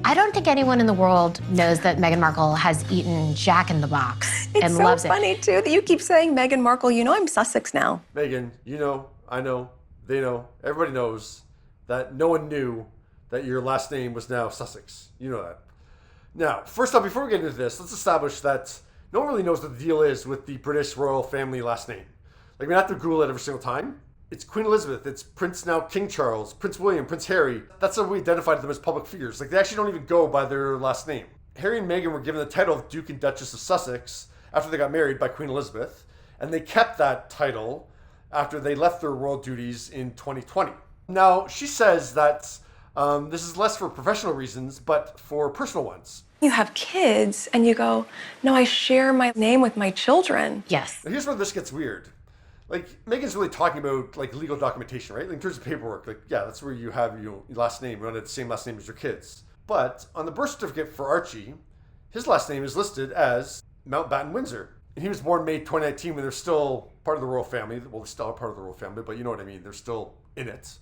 I don't think anyone in the world knows that Meghan Markle has eaten Jack in the Box and It's so loves funny, it. too, that you keep saying Meghan Markle. You know I'm Sussex now. Meghan, you know, I know, they know, everybody knows that no one knew that your last name was now Sussex. You know that. Now, first off, before we get into this, let's establish that no one really knows what the deal is with the British royal family last name. Like, we have to Google it every single time. It's Queen Elizabeth, it's Prince now King Charles, Prince William, Prince Harry. That's how we identified them as public figures. Like, they actually don't even go by their last name. Harry and Meghan were given the title of Duke and Duchess of Sussex after they got married by Queen Elizabeth, and they kept that title after they left their royal duties in 2020. Now, she says that this is less for professional reasons, but for personal ones. You have kids, and you go, no, I share my name with my children. Yes. Now, here's where this gets weird. Like, Meghan's really talking about, like, legal documentation, right? Like, in terms of paperwork, like, yeah, that's where you have your last name. You want to have the same last name as your kids. But on the birth certificate for Archie, his last name is listed as Mountbatten Windsor. And he was born May 2019 when they're still part of the royal family. Well, they're still part of the royal family, but you know what I mean. They're still in it.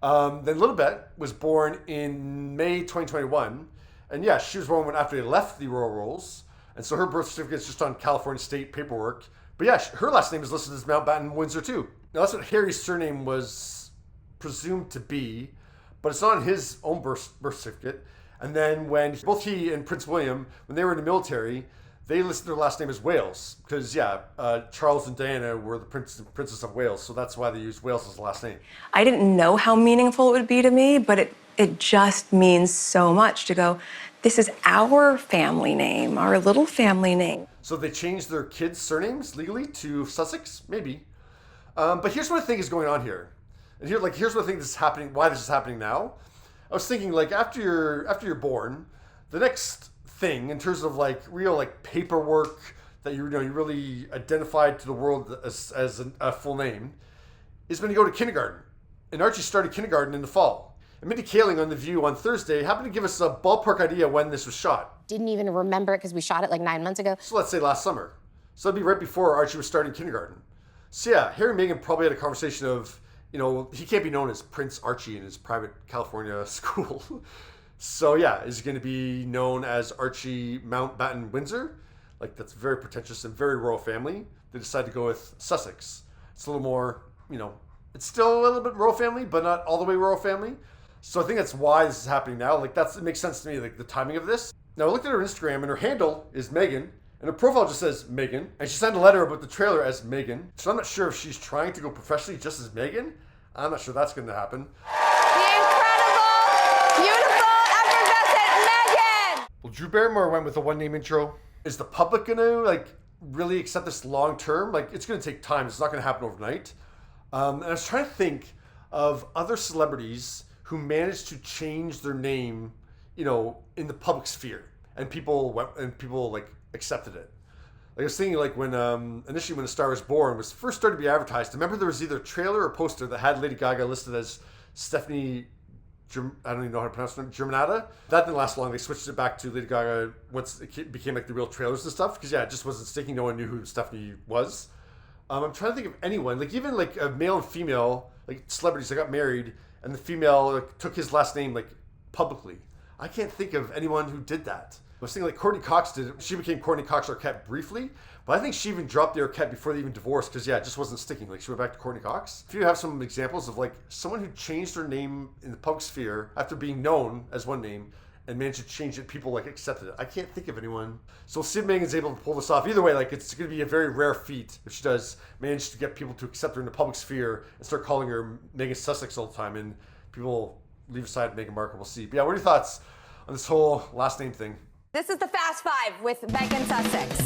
Then Lilibet was born in May 2021. And yeah, she was born after they left the royal rolls. And so her birth certificate is just on California state paperwork. But yeah, her last name is listed as Mountbatten Windsor too. Now that's what Harry's surname was presumed to be, but it's not on his own birth certificate. And then when both he and Prince William, when they were in the military, they listed their last name as Wales. Because yeah, Charles and Diana were the Prince and Princess of Wales, so that's why they used Wales as the last name. I didn't know how meaningful it would be to me, but it just means so much to go, this is our family name, our little family name. So they changed their kids' surnames legally to Sussex? Maybe. But here's what I think is going on here. And here's what I think is happening, why this is happening now. I was thinking, like, after you're born, the next thing in terms of like real like paperwork that you really identified to the world as a full name is when you go to kindergarten. And Archie started kindergarten in the fall. And Mindy Kaling on The View on Thursday happened to give us a ballpark idea when this was shot. Didn't even remember it because we shot it like 9 months ago. So let's say last summer. So it'd be right before Archie was starting kindergarten. So yeah, Harry and Meghan probably had a conversation of, you know, he can't be known as Prince Archie in his private California school. So yeah, is he going to be known as Archie Mountbatten Windsor? Like, that's very pretentious and very royal family. They decided to go with Sussex. It's a little more, you know, it's still a little bit royal family, but not all the way royal family. So I think that's why this is happening now. Like, it makes sense to me, like the timing of this. Now I looked at her Instagram and her handle is Meghan, and her profile just says Meghan, and she signed a letter about the trailer as Meghan. So I'm not sure if she's trying to go professionally just as Meghan. I'm not sure that's going to happen. The incredible, beautiful, effervescent Meghan! Well, Drew Barrymore went with a one-name intro. Is the public going to, like, really accept this long-term? Like, it's going to take time. It's not going to happen overnight. And I was trying to think of other celebrities who managed to change their name, you know, in the public sphere, and people like accepted it. Like, I was thinking, like, when initially when A Star Was Born was first started to be advertised, I remember there was either a trailer or poster that had Lady Gaga listed as Stephanie, I don't even know how to pronounce her name, Germanata. That didn't last long. They switched it back to Lady Gaga once it became like the real trailers and stuff, because yeah, it just wasn't sticking. No one knew who Stephanie was. I'm trying to think of anyone, like even like a male and female, like celebrities that got married, and the female like, took his last name like publicly. I can't think of anyone who did that. I was thinking like Courtney Cox did it. She became Courtney Cox Arquette briefly, but I think she even dropped the Arquette before they even divorced because yeah, it just wasn't sticking. Like she went back to Courtney Cox. If you have some examples of like someone who changed their name in the public sphere after being known as one name and managed to change it, people like accepted it. I can't think of anyone. So we'll see if Meghan's able to pull this off. Either way, like it's going to be a very rare feat if she does manage to get people to accept her in the public sphere and start calling her Meghan Sussex all the time, and people leave aside Meghan Markle. We'll see. But yeah, what are your thoughts on this whole last name thing? This is the Fast Five with Meghan Sussex.